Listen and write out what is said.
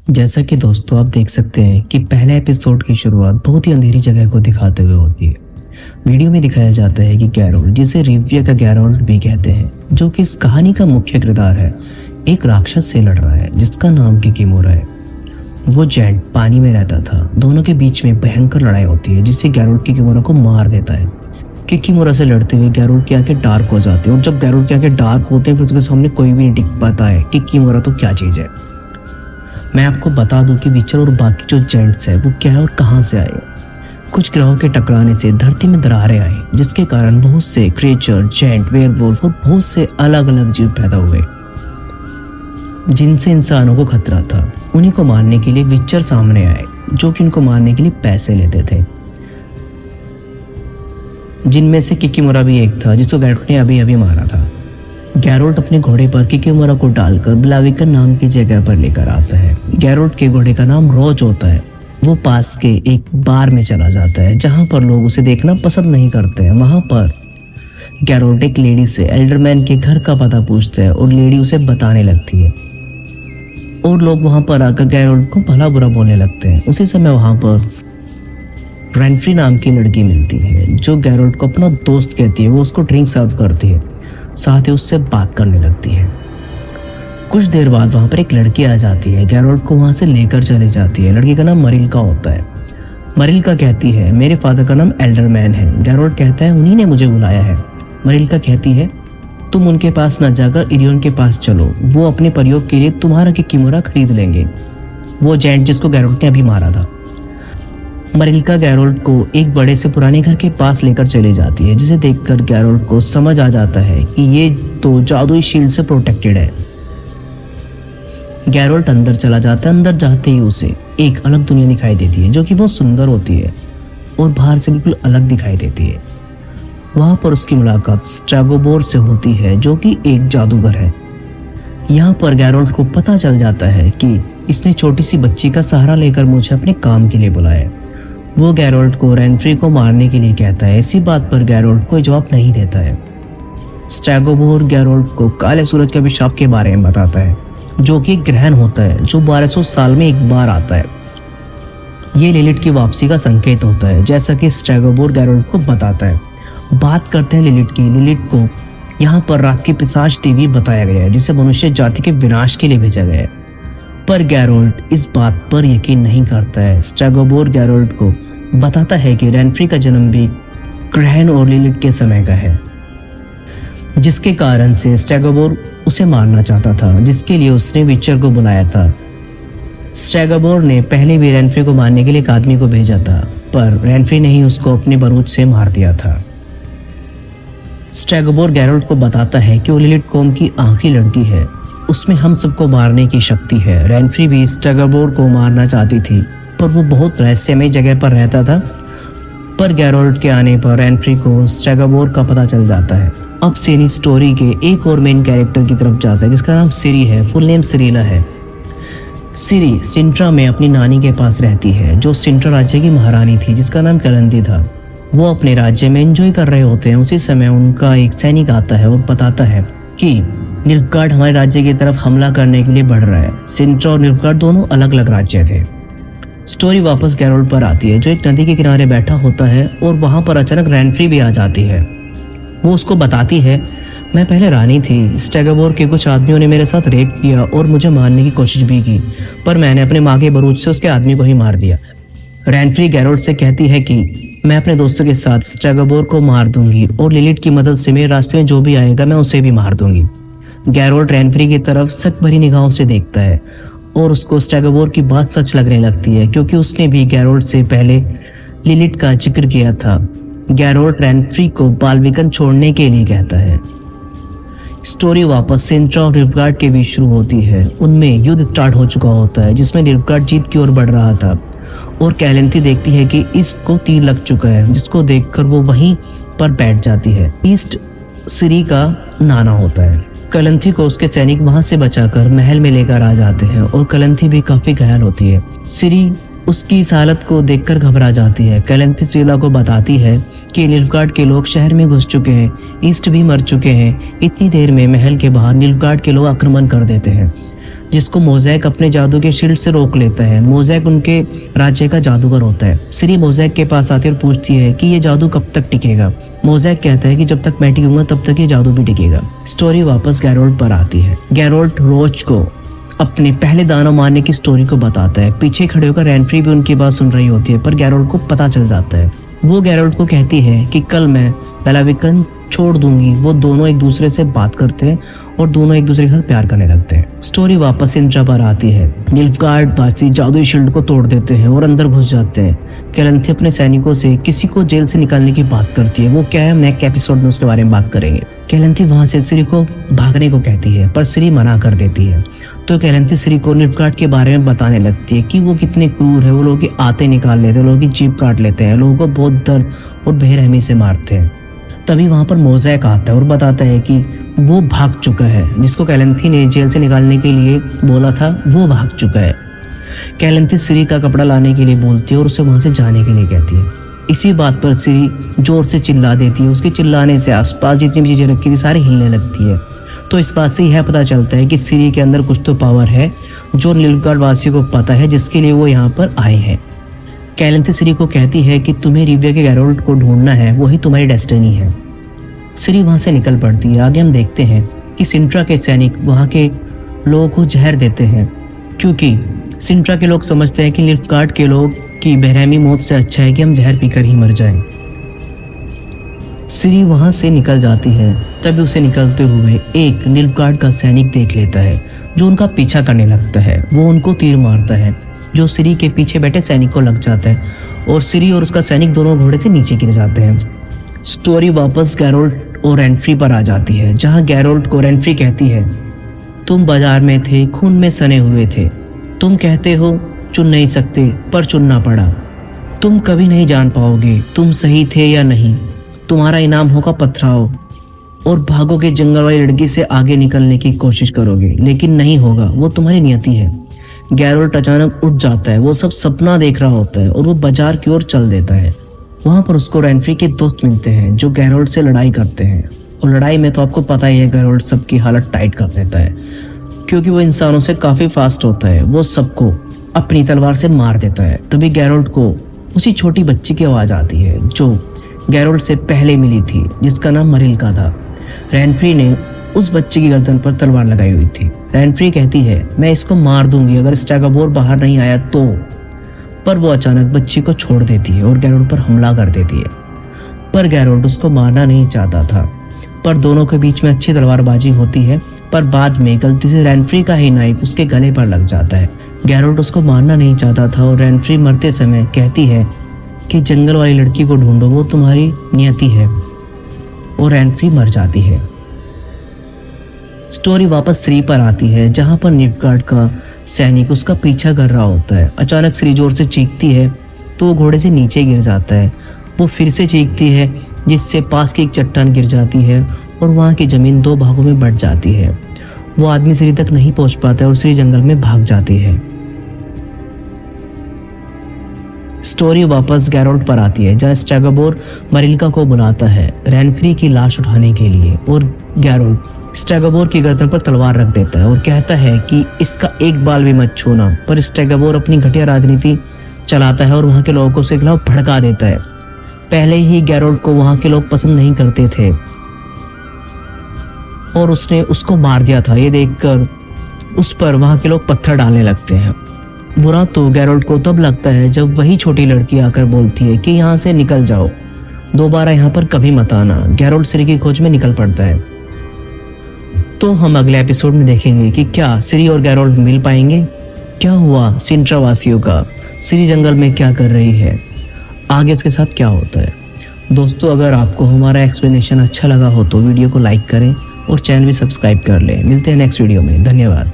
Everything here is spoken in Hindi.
जैसा कि दोस्तों आप देख सकते हैं कि पहले एपिसोड की शुरुआत बहुत ही अंधेरी जगह को दिखाते हुए होती है। वीडियो में दिखाया जाता है कि गैरोल्ड, जिसे रिविया का गैरोल्ड भी कहते हैं, जो कि इस कहानी का मुख्य किरदार है, एक राक्षस से लड़ रहा है जिसका नाम किकीमोरा है। वो जेंट पानी में रहता था। दोनों के बीच में भयंकर लड़ाई होती है जिससे गैरोल्ड किकीमोरा को मार देता है। किकीमोरा से लड़ते हुए गैरोल्ड की आंखें डार्क हो जाती है और जब गैरोल्ड की आंखें डार्क होते हैं फिर उसके सामने कोई भी नहीं टिक पाता है किकीमोरा तो क्या चीज़ है। मैं आपको बता दूं कि विचर और बाकी जो जेंट्स है वो क्या है और कहां से आए। कुछ ग्रहों के टकराने से धरती में दरारें आई जिसके कारण बहुत से क्रिएचर, जेंट, वेयरवुल्फ और बहुत से अलग अलग जीव पैदा हुए जिनसे इंसानों को खतरा था। उन्हीं को मारने के लिए विचर सामने आए जो कि उनको मारने के लिए पैसे लेते थे, जिनमें से किकीमोरा भी एक था जिसको गैरोल्ड ने अभी अभी मारा था। गैरोल्ड अपने घोड़े पर किकीमोरा को डालकर ब्लाविकन नाम की जगह पर लेकर आता है। गैरोल्ड के घोड़े का नाम रोज होता है। वो पास के एक बार में चला जाता है जहां पर लोग उसे देखना पसंद नहीं करते हैं। वहां पर गैरोल्ड एक लेडी से एल्डरमैन के घर का पता पूछता है और लेडी उसे बताने लगती है और लोग वहां पर आकर गैरोल्ड को भला बुरा बोलने लगते हैं। उसी समय वहां पर रेनफ्री नाम की लड़की मिलती है जो गैरोल्ड को अपना दोस्त कहती है। वो उसको ड्रिंक सर्व करती है, साथ ही उससे बात करने लगती है। कुछ देर बाद वहां पर एक लड़की आ जाती है, गैरोल्ड को वहां से लेकर चली जाती है। लड़की का नाम मरिल्का होता है। मरिल्का कहती है मेरे फादर का नाम एल्डरमैन है। गैरोल्ड कहता है उन्हीं ने मुझे बुलाया है। मरिल्का कहती है तुम उनके पास न जाकर इरियन के पास चलो, वो अपने प्रयोग के लिए तुम्हारा किकीमोरा खरीद लेंगे, वो जेंट जिसको गैरोल्ड ने अभी मारा था। मरिल्का गैरोल्ड को एक बड़े से पुराने घर के पास लेकर चली जाती है जिसे देखकर गैरोल्ड को समझ आ जाता है कि ये तो जादुई शील्ड से प्रोटेक्टेड है। गैरोल्ड अंदर चला जाता है। अंदर जाते ही उसे एक अलग दुनिया दिखाई देती है जो कि बहुत सुंदर होती है और बाहर से बिल्कुल अलग दिखाई देती है। वहां पर उसकी मुलाकात स्ट्रैगोबोर से होती है जो कि एक जादूगर है। यहाँ पर गैरोल्ड को पता चल जाता है कि इसने छोटी सी बच्ची का सहारा लेकर मुझे अपने काम के लिए बुलाया। वो गैरोल्ड को रेनफ्री को मारने के लिए कहता है। इसी बात पर गैरोल्ड कोई जवाब नहीं देता है। स्ट्रैगोबोर गैरोल्ड को काले सूरज के अभिशाप के बारे में बताता है जो कि एक ग्रहण होता है जो 1200 साल में एक बार आता है। ये लिलिट की वापसी का संकेत होता है जैसा कि स्ट्रैगोबोर गैरोल्ड को बताता है। बात करते हैं लिलिट की। लिलिट को यहाँ पर रात की पिशाच देवी बताया गया है जिसे मनुष्य जाति के विनाश के लिए भेजा गया है, पर गैरोल्ड इस बात पर यकीन नहीं करता है। स्ट्रैगोबोर गैरोल्ड को बताता है कि रेनफ्री का जन्म भी ग्रहण और लिलिट के समय का है, जिसके कारण से स्ट्रैगोबोर उसे मारना चाहता था, जिसके लिए उसने विचर को बुलाया था। स्ट्रैगोबोर ने पहले भी रेनफ्री को मारने के लिए एक आदमी को भेजा था, पर रेनफ्री ने ही उसको अपने बारूद से मार दिया था। स्ट्रैगोबोर गैरोल्ड को बताता है कि वो लिलिट कौम की आखिरी लड़की है, उसमें हम सबको मारने की शक्ति है। रेनफ्री भी स्ट्रैगोबोर को मारना चाहती थी पर वो बहुत रहस्यमय जगह पर रहता था। पर गैरोल्ड के आने पर रेनफ्री को स्ट्रैगोबोर का पता चल जाता है। अब सीनी स्टोरी के एक और मेन कैरेक्टर की तरफ जाता है जिसका नाम सिरी है। फुल नेम सिरिला है। सिरी सिंट्रा में अपनी नानी के पास रहती है जो सिंट्रा राज्य की महारानी थी जिसका नाम कलंदी था। वो अपने राज्य में एंजॉय कर रहे होते हैं। उसी समय उनका एक सैनिक आता है और बताता है कि निल्फगार्ड हमारे राज्य की तरफ हमला करने के लिए बढ़ रहा है। सिंट्रा और निल्फगार्ड दोनों अलग अलग राज्य थे। स्टोरी वापस गैरोल्ड पर आती है जो एक नदी के किनारे बैठा होता है और वहां पर अचानक रेनफ्री भी आ जाती है। वो उसको बताती है मैं पहले रानी थी, स्ट्रैगोबोर के कुछ आदमियों ने मेरे साथ रेप किया और मुझे मारने की कोशिश भी की, पर मैंने अपने माँ के बरूद से उसके आदमी को ही मार दिया। रेनफ्री गैरोल्ड से कहती है कि मैं अपने दोस्तों के साथ स्ट्रैगोबोर को मार दूंगी और लिलिट की मदद से मेरे रास्ते में जो भी आएगा मैं उसे भी मार दूंगी। गैरोल्ड रेनफ्री की तरफ शक भरी निगाहों से देखता है और उसको स्ट्रैगोबोर की बात सच लगने लगती है क्योंकि उसने भी गैरोल्ड से पहले लिलिट का जिक्र किया था। गैरोल्ड रेनफ्री को बालविकन छोड़ने के लिए कहता है। स्टोरी वापस सिंट्रा और निल्फगार्ड के बीच शुरू होती है। उनमें युद्ध स्टार्ट हो चुका होता है जिसमें निल्फगार्ड जीत की ओर बढ़ रहा था और कैलेंथी देखती है कि इसको तीर लग चुका है, जिसको देखकर वो वहीं पर बैठ जाती है। ईस्ट सिरी का नाना होता है। कलंथी को उसके सैनिक वहां से बचाकर महल में लेकर आ जाते हैं और कलंथी भी काफी घायल होती है। सिरी उसकी इस हालत को देखकर घबरा जाती है। कलंथी सिरिला को बताती है कि निल्फगार्ड के लोग शहर में घुस चुके हैं, ईस्ट भी मर चुके हैं। इतनी देर में महल के बाहर निल्फगार्ड के लोग आक्रमण कर देते हैं जिसको मोज़ैक अपने जादू के शील्ड से रोक लेता है। मोज़ैक उनके राज्य का जादूगर होता है। सिरी मोज़ैक के पास आती है और पूछती है कि ये जादू कब तक टिकेगा। मोज़ैक कहता है कि जब तक मैं टिकूंगा तब तक ये जादू भी टिकेगा। स्टोरी वापस गैरोल्ट पर आती है। गैरोल्ट रोज को अपने पहले दानव मारने की स्टोरी को बताता है। पीछे खड़े होकर रेनफ्री भी उनकी बात सुन रही होती है, पर गैरोल्ट को पता चल जाता है। वो गैरोल्ट को कहती है कि कल मैं बेलाविकन छोड़ दूंगी। वो दोनों एक दूसरे से बात करते हैं और दोनों एक दूसरे के साथ प्यार करने लगते हैं। स्टोरी वापस सिंट्रा पर आती है। निल्फगार्ड वासी जादुई शील्ड को तोड़ देते हैं और अंदर घुस जाते हैं। कैलेंथी अपने सैनिकों से किसी को जेल से निकालने की बात करती है। वो क्या है, हम नेक्स्ट एपिसोड में उसके बारे में बात करेंगे। कैलेंथी वहां से सिरी को भागने को कहती है, पर सिरी मना कर देती है। तो कैलेंथी सिरी को निल्फगार्ड के बारे में बताने लगती है कि वो कितने क्रूर है। वो लोगों की आते निकाल लेते हैं, लोगों की जीभ काट लेते हैं, लोगों को बहुत दर्द और बेरहमी से मारते हैं। तभी वहां पर मोज़ैक आता है और बताता है कि वो भाग चुका है। जिसको कैलेंथी ने जेल से निकालने के लिए बोला था, वो भाग चुका है। कैलेंथी सिरी का कपड़ा लाने के लिए बोलती है और उसे वहां से जाने के लिए कहती है। इसी बात पर सिरी जोर से चिल्ला देती है। उसके चिल्लाने से आसपास जितनी भी चीजें रखी थी सारी हिलने लगती है। तो इस बात से यह पता चलता है कि सिरी के अंदर कुछ तो पावर है जो निल्फगार्ड वासियों को पता है, जिसके लिए वो यहाँ पर आए हैं। कैलेंथी सिरी को कहती है कि तुम्हें रिविया के गैरोल्ट को ढूंढना है, वही तुम्हारी डेस्टिनी है। सिरी वहां से निकल पड़ती है। आगे हम देखते हैं कि सिंट्रा के सैनिक वहां के लोगों को जहर देते हैं, क्योंकि सिंट्रा के लोग समझते हैं कि निल्फगार्ड के लोग की बेरहमी मौत से अच्छा है कि हम जहर पीकर ही मर जाएं। सिरी वहां से निकल जाती है। तभी उसे निकलते हुए एक निल्फगार्ड का सैनिक देख लेता है जो उनका पीछा करने लगता है। वो उनको तीर मारता है जो सिरी के पीछे बैठे सैनिक को लग जाता है और सिरी और उसका सैनिक दोनों घोड़े से नीचे गिर जाते हैं। स्टोरी वापस गैरोल्ट और रेनफ्री पर आ जाती है, जहां गैरोल्ट को रेनफ्री कहती है, तुम बाजार में थे, खून में सने हुए थे। तुम कहते हो चुन नहीं सकते, पर चुनना पड़ा। तुम कभी नहीं जान पाओगे तुम सही थे या नहीं। तुम्हारा इनाम होगा पथराव और भागोगे, जंगल वाली लड़की से आगे निकलने की कोशिश करोगे, लेकिन नहीं होगा, वो तुम्हारी नियति है। गैरोल्ट अचानक उठ जाता है। वो सब सपना देख रहा होता है और वो बाजार की ओर चल देता है। वहां पर उसको रेनफ्री के दोस्त मिलते हैं जो गैरोल्ट से लड़ाई करते हैं, और लड़ाई में तो आपको पता ही है गैरोल्ट सबकी हालत टाइट कर देता है, क्योंकि वो इंसानों से काफी फास्ट होता है। वो सबको अपनी तलवार से मार देता है। तभी गैरोल्ट को उसी छोटी बच्ची की आवाज आती है जो गैरोल्ट से पहले मिली थी, जिसका नाम मरिल्का था। रेनफ्री ने उस बच्चे की गर्दन पर तलवार लगाई हुई थी। रेनफ्री कहती है, मैं इसको मार दूंगी अगर स्टैगोर बाहर नहीं आया तो। पर वो अचानक बच्ची को छोड़ देती है और गैरोल्ट पर हमला कर देती है। पर गैरोल्ट उसको मारना नहीं चाहता था, पर दोनों के बीच में अच्छी तलवारबाजी होती है। पर बाद में गलती से रेनफ्री का ही नाइफ उसके गले पर लग जाता है। गैरोल्ट उसको मारना नहीं चाहता था और रेनफ्री मरते समय कहती है कि जंगल वाली लड़की को ढूंढो, वो तुम्हारी नियति है, और रेनफ्री मर जाती है। स्टोरी वापस सिरी पर आती है, जहां पर निल्फगार्ड का सैनिक उसका पीछा कर रहा होता है। अचानक सिरी जोर से चीखती है तो वो घोड़े से नीचे गिर जाता है। वो फिर से चीखती है, जिससे पास की एक चट्टान गिर जाती है और वहां की जमीन दो भागों में बंट जाती है। वो आदमी सिरी तक नहीं पहुंच पाता और सिरी जंगल में भाग जाती है। स्टोरी वापस गैरोल्ट पर आती है, जहां स्टैगोर मरिल्का को बुलाता है रेनफ्री की लाश उठाने के लिए, और गैरोल्ट स्टैगोर की गर्दन पर तलवार रख देता है और कहता है कि इसका एक बाल भी मत छूना। पर स्टैगोर अपनी घटिया राजनीति चलाता है और वहां के लोगों को उसके खिलाफ भड़का देता है। पहले ही गैरोल्ट को वहां के लोग पसंद नहीं करते थे और उसने उसको मार दिया था। ये देखकर उस पर वहां के लोग पत्थर डालने लगते हैं। बुरा तो गैरोल्ट को तब लगता है जब वही छोटी लड़की आकर बोलती है कि यहाँ से निकल जाओ, दोबारा यहाँ पर कभी मत आना। गैरोल्ट सिरी की खोज में निकल पड़ता है। तो हम अगले एपिसोड में देखेंगे कि क्या सिरी और गैरोल्ट मिल पाएंगे, क्या हुआ सिंट्रा वासियों का, सिरी जंगल में क्या कर रही है, आगे उसके साथ क्या होता है। दोस्तों, अगर आपको हमारा एक्सप्लेनेशन अच्छा लगा हो तो वीडियो को लाइक करें और चैनल भी सब्सक्राइब कर लें। मिलते हैं नेक्स्ट वीडियो में। धन्यवाद।